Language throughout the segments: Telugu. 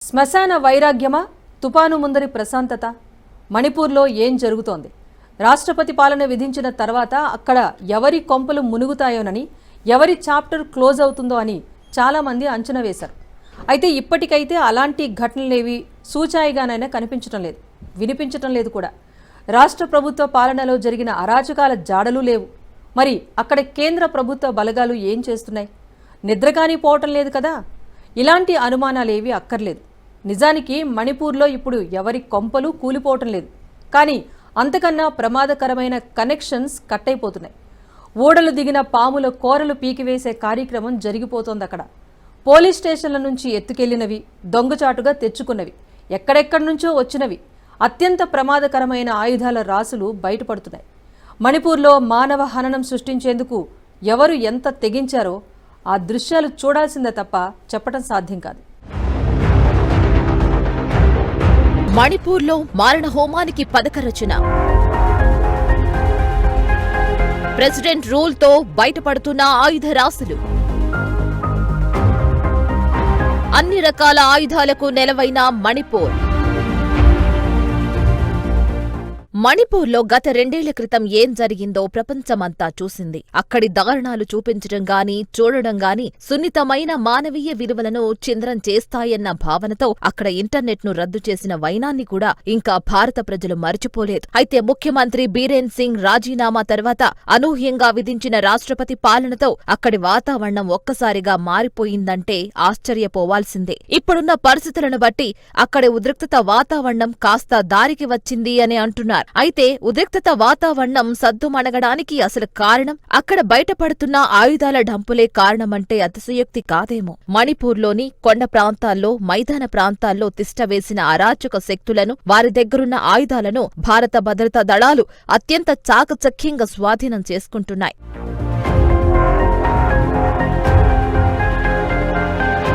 శ్మశాన వైరాగ్యమా, తుపాను ముందరి ప్రశాంతత? మణిపూర్లో ఏం జరుగుతోంది? రాష్ట్రపతి పాలన విధించిన తర్వాత అక్కడ ఎవరి కొంపలు మునుగుతాయోనని, ఎవరి చాప్టర్ క్లోజ్ అవుతుందో అని చాలామంది అంచనా వేశారు. అయితే ఇప్పటికైతే అలాంటి ఘటనలేవి సూచాయిగానైనా కనిపించడం లేదు, వినిపించటం లేదు కూడా. రాష్ట్ర ప్రభుత్వ పాలనలో జరిగిన అరాచకాల జాడలు లేవు. మరి అక్కడ కేంద్ర ప్రభుత్వ బలగాలు ఏం చేస్తున్నాయి? నిద్రగాని పోవటం లేదు కదా. ఇలాంటి అనుమానాలేవి అక్కర్లేదు. నిజానికి మణిపూర్లో ఇప్పుడు ఎవరి కొంపలు కూలిపోవటం లేదు, కానీ అంతకన్నా ప్రమాదకరమైన కనెక్షన్స్ కట్ అయిపోతున్నాయి. ఓడలు దిగిన పాముల కోరలు పీకివేసే కార్యక్రమం జరిగిపోతోంది అక్కడ. పోలీస్ స్టేషన్ల నుంచి ఎత్తుకెళ్లినవి, దొంగచాటుగా తెచ్చుకున్నవి, ఎక్కడెక్కడి నుంచో వచ్చినవి, అత్యంత ప్రమాదకరమైన ఆయుధాల రాసులు బయటపడుతున్నాయి. మణిపూర్లో మానవ హననం సృష్టించేందుకు ఎవరు ఎంత తెగించారో ఆ దృశ్యాలు చూడాల్సిందే తప్ప చెప్పడం సాధ్యం కాదు. మణిపూర్లో మారణ హోమానికి పథక రచన. ప్రెసిడెంట్ రూల్తో బయటపడుతున్న ఆయుధ రాసులు. అన్ని రకాల ఆయుధాలకు నెలవైన మణిపూర్. మణిపూర్లో గత 2 ఏళ్ల క్రితం ఏం జరిగిందో ప్రపంచమంతా చూసింది. అక్కడి దారుణాలు చూపించడం గాని, చూడడం గాని సున్నితమైన మానవీయ విలువలను చింద్రం చేస్తాయన్న భావనతో అక్కడ ఇంటర్నెట్ ను రద్దు చేసిన వైనాన్ని కూడా ఇంకా భారత ప్రజలు మర్చిపోలేదు. అయితే ముఖ్యమంత్రి బీరేన్ సింగ్ రాజీనామా తర్వాత అనూహ్యంగా విధించిన రాష్ట్రపతి పాలనతో అక్కడి వాతావరణం ఒక్కసారిగా మారిపోయిందంటే ఆశ్చర్యపోవాల్సిందే. ఇప్పుడున్న పరిస్థితులను బట్టి అక్కడి ఉద్రిక్తత వాతావరణం కాస్త దారికి వచ్చింది అని అంటున్నారు. అయితే ఉద్రిక్తత వాతావరణం సద్దుమణగడానికి అసలు కారణం అక్కడ బయటపడుతున్న ఆయుధాల డంపులే కారణమంటే అతిశయోక్తి కాదేమో. మణిపూర్లోని కొండ ప్రాంతాల్లో, మైదాన ప్రాంతాల్లో తిష్టవేసిన అరాచక శక్తులను, వారి దగ్గరున్న ఆయుధాలను భారత భద్రతా దళాలు అత్యంత చాకచక్యంగా స్వాధీనం చేసుకుంటున్నాయి.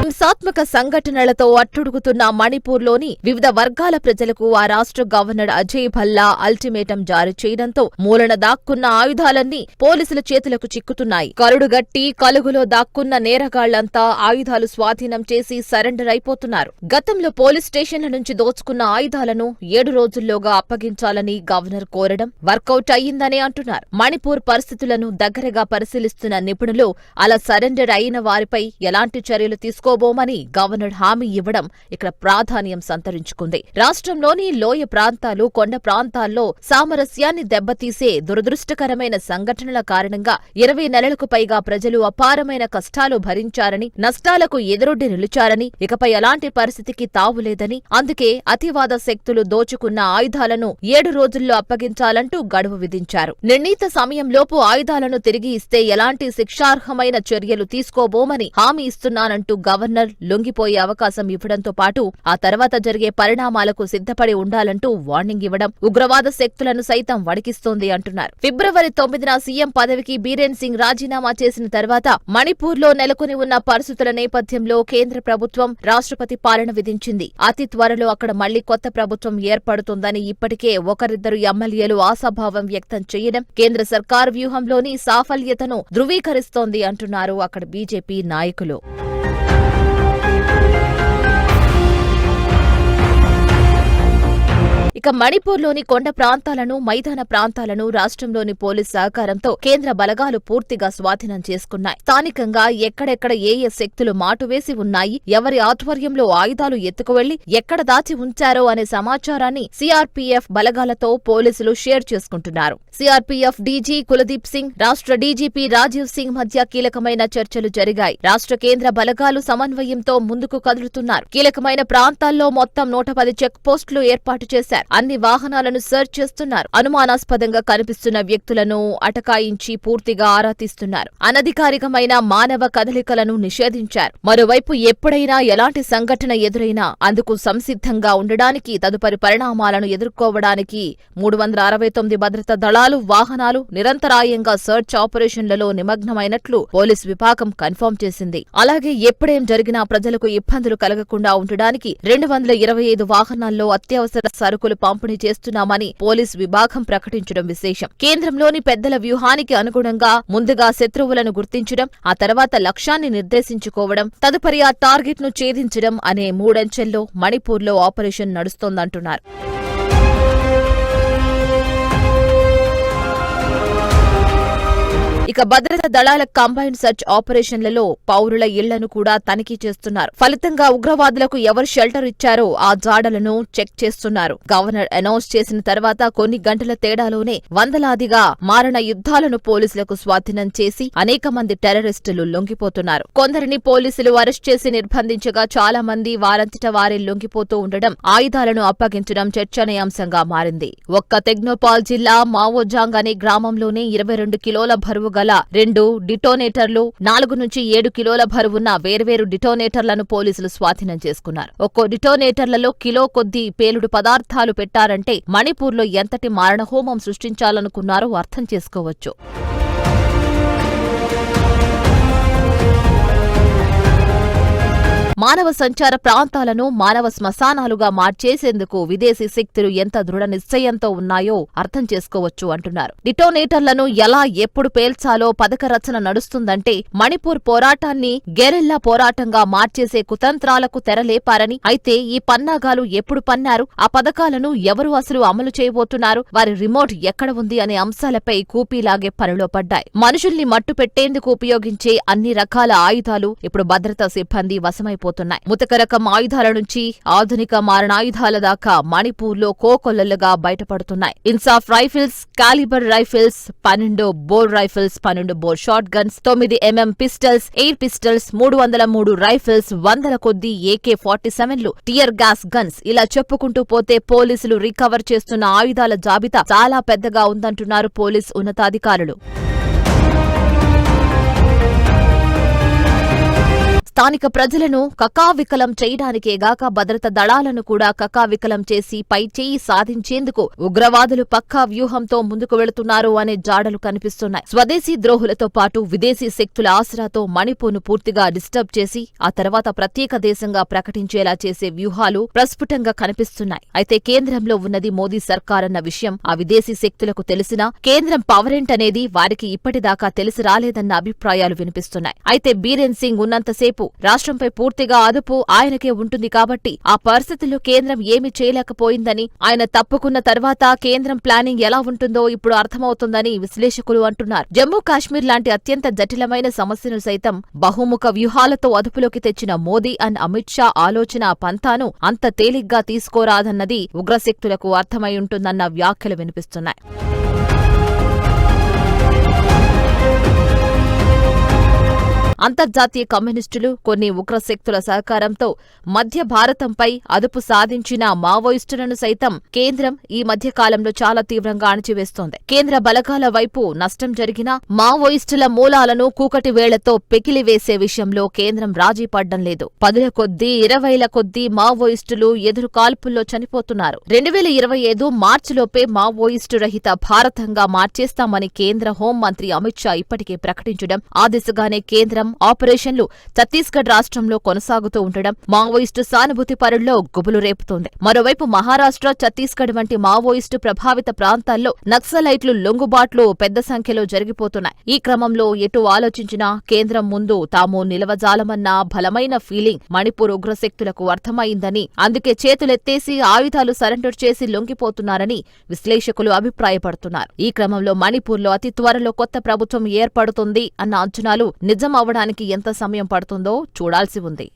హింసాత్మక సంఘటనలతో అట్టుడుగుతున్న మణిపూర్లోని వివిధ వర్గాల ప్రజలకు ఆ రాష్ట్ర గవర్నర్ అజయ్ భల్లా అల్టిమేటం జారీ చేయడంతో మూలన దాక్కున్న ఆయుధాలన్నీ పోలీసుల చేతులకు చిక్కుతున్నాయి. కరుడుగట్టి కలుగులో దాక్కున్న నేరగాళ్లంతా ఆయుధాలు స్వాధీనం చేసి సరెండర్ అయిపోతున్నారు. గతంలో పోలీస్ స్టేషన్ల నుంచి దోచుకున్న ఆయుధాలను 7 రోజుల్లోగా అప్పగించాలని గవర్నర్ కోరడం వర్కౌట్ అయ్యిందని అంటున్నారు. మణిపూర్ పరిస్థితులను దగ్గరగా పరిశీలిస్తున్న నిపుణులు అలా సరెండర్ అయిన వారిపై ఎలాంటి చర్యలు తీసుకోబోమని గవర్నర్ హామీ ఇవ్వడం ఇక్కడ ప్రాధాన్యం సంతరించుకుంది. రాష్ట్రంలోని లోయ ప్రాంతాలు, కొండ ప్రాంతాల్లో సామరస్యాన్ని దెబ్బతీసే దురదృష్టకరమైన సంఘటనల కారణంగా 20 నెలలకు పైగా ప్రజలు అపారమైన కష్టాలు భరించారని, నష్టాలకు ఎదురొడ్డి నిలిచారని, ఇకపై అలాంటి పరిస్థితికి తావులేదని, అందుకే అతివాద శక్తులు దోచుకున్న ఆయుధాలను 7 రోజుల్లో అప్పగించాలంటూ గడువు విధించారు. నిర్ణీత సమయంలోపు ఆయుధాలను తిరిగి ఇస్తే ఎలాంటి శిక్షార్హమైన చర్యలు తీసుకోబోమని హామీ ఇస్తున్నానంటూ గవర్నర్ లొంగిపోయే అవకాశం ఇవ్వడంతో పాటు ఆ తర్వాత జరిగే పరిణామాలకు సిద్ధపడి ఉండాలంటూ వార్నింగ్ ఇవ్వడం ఉగ్రవాద శక్తులను సైతం వణికిస్తోంది అంటున్నారు. ఫిబ్రవరి 9న సీఎం పదవికి బీరేన్ సింగ్ రాజీనామా చేసిన తర్వాత మణిపూర్లో నెలకొని ఉన్న పరిస్థితుల నేపథ్యంలో కేంద్ర ప్రభుత్వం రాష్ట్రపతి పాలన విధించింది. అతి త్వరలో అక్కడ మళ్లీ కొత్త ప్రభుత్వం ఏర్పడుతుందని ఇప్పటికే ఒకరిద్దరు ఎమ్మెల్యేలు ఆశాభావం వ్యక్తం చేయడం కేంద్ర సర్కార్ వ్యూహంలోని సాఫల్యతను ధృవీకరిస్తోంది అంటున్నారు అక్కడ బీజేపీ నాయకులు. ఇక మణిపూర్లోని కొండ ప్రాంతాలను, మైదాన ప్రాంతాలను రాష్ట్రంలోని పోలీస్ సహకారంతో కేంద్ర బలగాలు పూర్తిగా స్వాధీనం చేసుకున్నాయి. స్థానికంగా ఎక్కడెక్కడ ఏ శక్తులు మాటువేసి ఉన్నాయి, ఎవరి ఆధ్వర్యంలో ఆయుధాలు ఎత్తుకువెళ్లి ఎక్కడ దాచి ఉంచారో అనే సమాచారాన్ని సీఆర్పీఎఫ్ బలగాలతో పోలీసులు షేర్ చేసుకుంటున్నారు. సీఆర్పీఎఫ్ డీజీ కులదీప్ సింగ్, రాష్ట్ర డీజీపీ రాజీవ్ సింగ్ మధ్య కీలకమైన చర్చలు జరిగాయి. రాష్ట్ర కేంద్ర బలగాలు సమన్వయంతో ముందుకు కదులుతున్నారు. కీలకమైన ప్రాంతాల్లో మొత్తం 110 చెక్ పోస్టులు ఏర్పాటు చేశారు. అన్ని వాహనాలను సర్చ్ చేస్తున్నారు. అనుమానాస్పదంగా కనిపిస్తున్న వ్యక్తులను అటకాయించి పూర్తిగా ఆరా తీస్తున్నారు. అనధికారికమైన మానవ కదలికలను నిషేధించారు. మరోవైపు ఎప్పుడైనా ఎలాంటి సంఘటన ఎదురైనా అందుకు సంసిద్ధంగా ఉండడానికి, తదుపరి పరిణామాలను ఎదుర్కోవడానికి 369 భద్రతా దళాలు, వాహనాలు నిరంతరాయంగా సర్చ్ ఆపరేషన్లలో నిమగ్నమైనట్లు పోలీస్ విభాగం కన్ఫర్మ్ చేసింది. అలాగే ఎప్పుడేం జరిగినా ప్రజలకు ఇబ్బందులు కలగకుండా ఉండడానికి 225 వాహనాల్లో అత్యవసర సరుకులు పంపిణీ చేస్తున్నామని పోలీస్ విభాగం ప్రకటించడం విశేషం. కేంద్రంలోని పెద్దల వ్యూహానికి అనుగుణంగా ముందుగా శత్రువులను గుర్తించడం, ఆ తర్వాత లక్ష్యాన్ని నిర్దేశించుకోవడం, తదుపరి ఆ టార్గెట్ ను ఛేదించడం అనే మూడంచెల్లో మణిపూర్లో ఆపరేషన్ నడుస్తోందంటున్నారు. ఇక భద్రతా దళాల కంబైన్డ్ సర్చ్ ఆపరేషన్లలో పౌరుల ఇళ్లను కూడా తనిఖీ చేస్తున్నారు. ఫలితంగా ఉగ్రవాదులకు ఎవరు షెల్టర్ ఇచ్చారో ఆ జాడలను చెక్ చేస్తున్నారు. గవర్నర్ అనౌన్స్ చేసిన తర్వాత కొన్ని గంటల తేడాలోనే వందలాదిగా మారణ యుద్ధాలను పోలీసులకు స్వాధీనం చేసి అనేక మంది టెర్రరిస్టులు లొంగిపోతున్నారు. కొందరిని పోలీసులు అరెస్ట్ చేసి నిర్బంధించగా చాలా మంది వారంతట వారే లొంగిపోతూ ఉండడం, ఆయుధాలను అప్పగించడం చర్చనీయాంశంగా మారింది. ఒక్క తెగ్నోపాల్ జిల్లా మావోజాంగ్ అనే గ్రామంలోనే 22 కిలోల బరువు గల 2 డిటోనేటర్లు, 4 నుంచి 7 కిలోల బరువున్న వేర్వేరు డిటోనేటర్లను పోలీసులు స్వాధీనం చేసుకున్నారు. ఒక్కో డిటోనేటర్లలో కిలో కొద్దీ పేలుడు పదార్థాలు పెట్టారంటే మణిపూర్లో ఎంతటి మారణహోమం సృష్టించాలనుకున్నారో అర్థం చేసుకోవచ్చు. మానవ సంచార ప్రాంతాలను మానవ శ్మశానాలుగా మార్చేసేందుకు విదేశీ శక్తులు ఎంత దృఢ నిశ్చయంతో ఉన్నాయో అర్థం చేసుకోవచ్చు అంటున్నారు. డిటోనేటర్లను ఎలా ఎప్పుడు పేల్చాలో పథక రచన నడుస్తుందంటే మణిపూర్ పోరాటాన్ని గెరిల్లా పోరాటంగా మార్చేసే కుతంత్రాలకు తెరలేపారని, అయితే ఈ పన్నాగాలు ఎప్పుడు పన్నారు, ఆ పథకాలను ఎవరు అసలు అమలు చేయబోతున్నారు, వారి రిమోట్ ఎక్కడ ఉంది అనే అంశాలపై కూపీలాగే పనిలో పడ్డాయి. మనుషుల్ని మట్టు పెట్టేందుకు ఉపయోగించే అన్ని రకాల ఆయుధాలు ఇప్పుడు భద్రతా సిబ్బంది వశమైపోతున్నాయి. ముతక రకం ఆయుధాల నుంచి ఆధునిక మారణాయుధాల దాకా మణిపూర్లో కోకొల్లలుగా బయటపడుతున్నాయి. ఇన్సాఫ్ rifles, calibre rifles, 12 bore rifles, 12 bore shotguns, 9 mm pistols, air pistols, 303 rifles, వందల కొద్దీ AK-47లు, టియర్ గ్యాస్ గన్స్, ఇలా చెప్పుకుంటూ పోతే పోలీసులు రికవర్ చేస్తున్న ఆయుధాల జాబితా చాలా పెద్దగా ఉందంటున్నారు పోలీస్ ఉన్నతాధికారులు. స్థానిక ప్రజలను కకావికలం చేయడానికేగాక భద్రత దళాలను కూడా కకావికలం చేసి పై చేయి సాధించేందుకు ఉగ్రవాదులు పక్కా వ్యూహంతో ముందుకు వెళుతున్నారు అనే జాడలు కనిపిస్తున్నాయి. స్వదేశీ ద్రోహులతో పాటు విదేశీ శక్తుల ఆసరాతో మణిపూర్ను పూర్తిగా డిస్టర్బ్ చేసి ఆ తర్వాత ప్రత్యేక దేశంగా ప్రకటించేలా చేసే వ్యూహాలు ప్రస్ఫుటంగా కనిపిస్తున్నాయి. అయితే కేంద్రంలో ఉన్నది మోదీ సర్కారన్న విషయం ఆ విదేశీ శక్తులకు తెలిసినా కేంద్రం పవరెంట్ అనేది వారికి ఇప్పటిదాకా తెలిసి రాలేదన్న అభిప్రాయాలు వినిపిస్తున్నాయి. అయితే బీరేన్ సింగ్ ఉన్నంతసేపు రాష్ట్రంపై పూర్తిగా అదుపు ఆయనకే ఉంటుంది కాబట్టి ఆ పరిస్థితుల్లో కేంద్రం ఏమీ చేయలేకపోయిందని, ఆయన తప్పుకున్న తర్వాత కేంద్రం ప్లానింగ్ ఎలా ఉంటుందో ఇప్పుడు అర్థమవుతుందని విశ్లేషకులు అంటున్నారు. జమ్మూ కాశ్మీర్ లాంటి అత్యంత జటిలమైన సమస్యను సైతం బహుముఖ వ్యూహాలతో అదుపులోకి తెచ్చిన మోదీ అండ్ అమిత్ షా ఆలోచన పంథాను అంత తేలిగ్గా తీసుకోరాదన్నది ఉగ్రశక్తులకు అర్థమై ఉంటుందన్న వ్యాఖ్యలు వినిపిస్తున్నాయి. అంతర్జాతీయ కమ్యూనిస్టులు, కొన్ని ఉగ్రశక్తుల సహకారంతో మధ్య భారతంపై అదుపు సాధించిన మావోయిస్టులను సైతం కేంద్రం ఈ మధ్య కాలంలో చాలా తీవ్రంగా అణచివేస్తోంది. కేంద్ర బలగాల వైపు నష్టం జరిగినా మావోయిస్టుల మూలాలను కూకటి వేళ్లతో పెకిలివేసే విషయంలో కేంద్రం రాజీ పడ్డం లేదు. 10ల కొద్దీ 20ల కొద్దీ మావోయిస్టులు ఎదురు కాల్పుల్లో చనిపోతున్నారు. 2025 మార్చిలోపే మావోయిస్టు రహిత భారతంగా మార్చేస్తామని కేంద్ర హోంమంత్రి అమిత్ షా ఇప్పటికే ప్రకటించడం, ఆ దిశగానే కేంద్రం ఆపరేషన్లు ఛత్తీస్గఢ్ రాష్ట్రంలో కొనసాగుతూ ఉండడం మావోయిస్టు సానుభూతి పరుల్లో గుబులు రేపుతోంది. మరోవైపు మహారాష్ట్ర, ఛత్తీస్గఢ్ వంటి మావోయిస్టు ప్రభావిత ప్రాంతాల్లో నక్సలైట్లు లొంగుబాట్లు పెద్ద సంఖ్యలో జరిగిపోతున్నాయి. ఈ క్రమంలో ఎటు ఆలోచించినా కేంద్రం ముందు తాము నిలవజాలమన్న బలమైన ఫీలింగ్ మణిపూర్ ఉగ్రశక్తులకు అర్థమైందని, అందుకే చేతులెత్తేసి ఆయుధాలు సరెండర్ చేసి లొంగిపోతున్నారని విశ్లేషకులు అభిప్రాయపడుతున్నారు. ఈ క్రమంలో మణిపూర్లో అతి త్వరలో కొత్త ప్రభుత్వం ఏర్పడుతుంది అన్న అంచనాలు నిజం అవడానికి ఎంత సమయం పడుతుందో చూడాల్సి ఉంది.